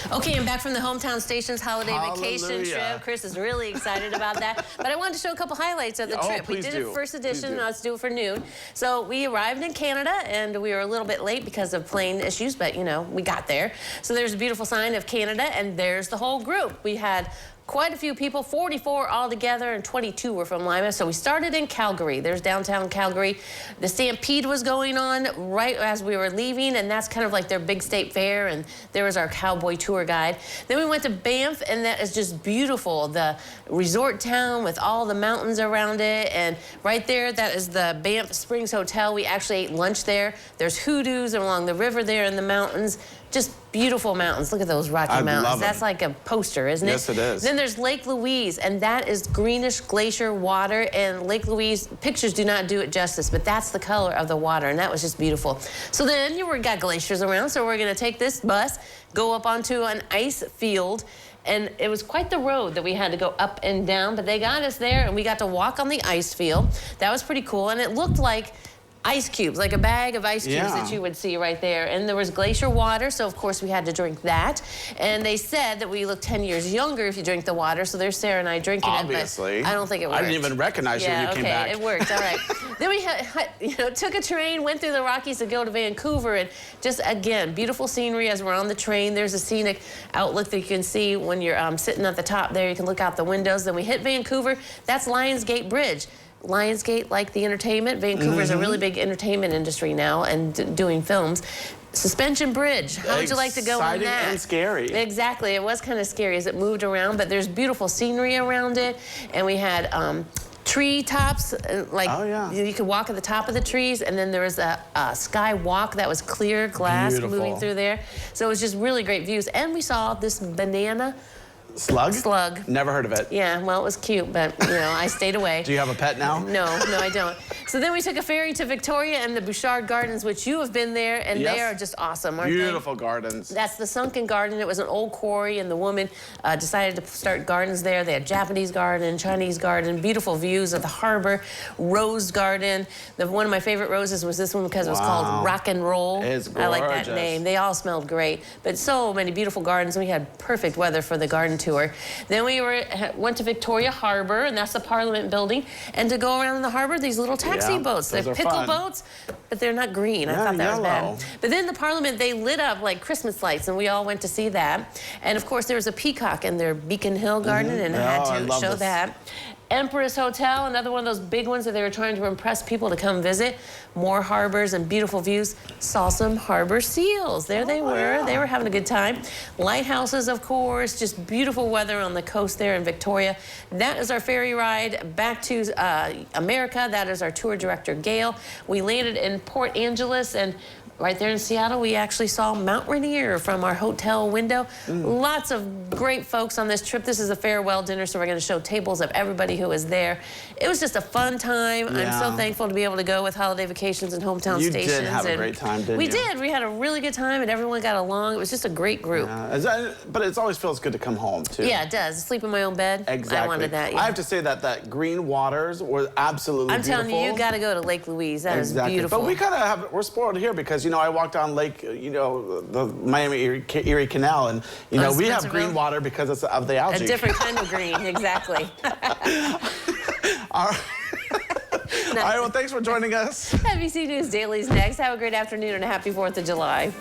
Okay, I'm back from the Hometown Station's holiday vacation trip. Chris is really excited about that. But I wanted to show a couple highlights of the trip. We did it first edition, and let's do it for noon. So we arrived in Canada, and we were a little bit late because of plane issues, but, you know, we got there. So there's a beautiful sign of Canada, and there's the whole group. We had quite a few people, 44 altogether, and 22 were from Lima. So we started in Calgary. There's downtown Calgary. The Stampede was going on right as we were leaving, and that's kind of like their big state fair, and there was our cowboy tour guide. Then we went to Banff, and that is just beautiful. The resort town with all the mountains around it, and right there, that is the Banff Springs Hotel. We actually ate lunch there. There's hoodoos along the river there in the mountains. Just beautiful mountains. Look at those Rocky Mountains. That's like a poster, isn't it? Yes, it is. Then there's Lake Louise, and that is greenish glacier water. And Lake Louise, pictures do not do it justice, but that's the color of the water, and that was just beautiful. So then we got glaciers around, so we're going to take this bus, go up onto an ice field, and it was quite the road that we had to go up and down, but they got us there, and we got to walk on the ice field. That was pretty cool, and it looked like ice cubes, like a bag of ice cubes that you would see right there. And there was glacier water, so of course we had to drink that. And they said that we look 10 years younger if you drink the water, so there's Sarah and I drinking Obviously. it, but I don't think it worked. I didn't even recognize you when you came back. It worked, all right. Then we took a train, went through the Rockies to go to Vancouver, and just, again, beautiful scenery as we're on the train. There's a scenic outlook that you can see when you're sitting at the top there. You can look out the windows. Then we hit Vancouver. That's Lionsgate Bridge. Lionsgate, like the entertainment. Vancouver's a really big entertainment industry now and doing films. Suspension Bridge. How would you like to go on that? Exciting and scary. Exactly. It was kind of scary as it moved around, but there's beautiful scenery around it. And we had tree tops, you could walk at the top of the trees, and then there was a sky walk that was clear glass moving through there. So it was just really great views. And we saw this banana slug? Slug. Never heard of it. Yeah, well, it was cute, but, you know, I stayed away. Do you have a pet now? No, I don't. So then we took a ferry to Victoria and the Bouchard Gardens, which you have been there, and they are just awesome, aren't they? Beautiful gardens. That's the sunken garden. It was an old quarry, and the woman decided to start gardens there. They had Japanese garden, Chinese garden, beautiful views of the harbor, rose garden. One of my favorite roses was this one because it was called Rock and Roll. It's gorgeous. I like that name. They all smelled great, but so many beautiful gardens. We had perfect weather for the garden tour. Then we went to Victoria Harbor, and that's the Parliament building. And to go around in the harbor, these little taxi boats. They're pickle boats, but they're not green. I thought that was bad. But then the Parliament, they lit up like Christmas lights, and we all went to see that. And of course, there was a peacock in their Beacon Hill garden, and I had to show that. Empress Hotel, another one of those big ones that they were trying to impress people to come visit. More harbors and beautiful views. Saw some harbor seals. There they were. They were having a good time. Lighthouses, of course. Just beautiful weather on the coast there in Victoria. That is our ferry ride back to America. That is our tour director, Gail. We landed in Port Angeles, and right there in Seattle, we actually saw Mount Rainier from our hotel window. Lots of great folks on this trip. This is a farewell dinner, so we're going to show tables of everybody who was there. It was just a fun time. I'm so thankful to be able to go with Holiday Vacations and Hometown Stations. You did have a great time, didn't you? We did. We had a really good time, and everyone got along. It was just a great group. But it always feels good to come home, too. Yeah, it does. Sleep in my own bed. Exactly. I wanted that. I have to say that green waters were absolutely beautiful. I'm telling you, you got to go to Lake Louise. That is beautiful. But we kind of we're spoiled here because, you know, I walked down Lake, you know, the Miami Erie Canal, and, you know, we have green water because of the algae. A different kind of green, exactly. All right. All right, well, thanks for joining us. NBC News Daily's next. Have a great afternoon and a happy 4th of July.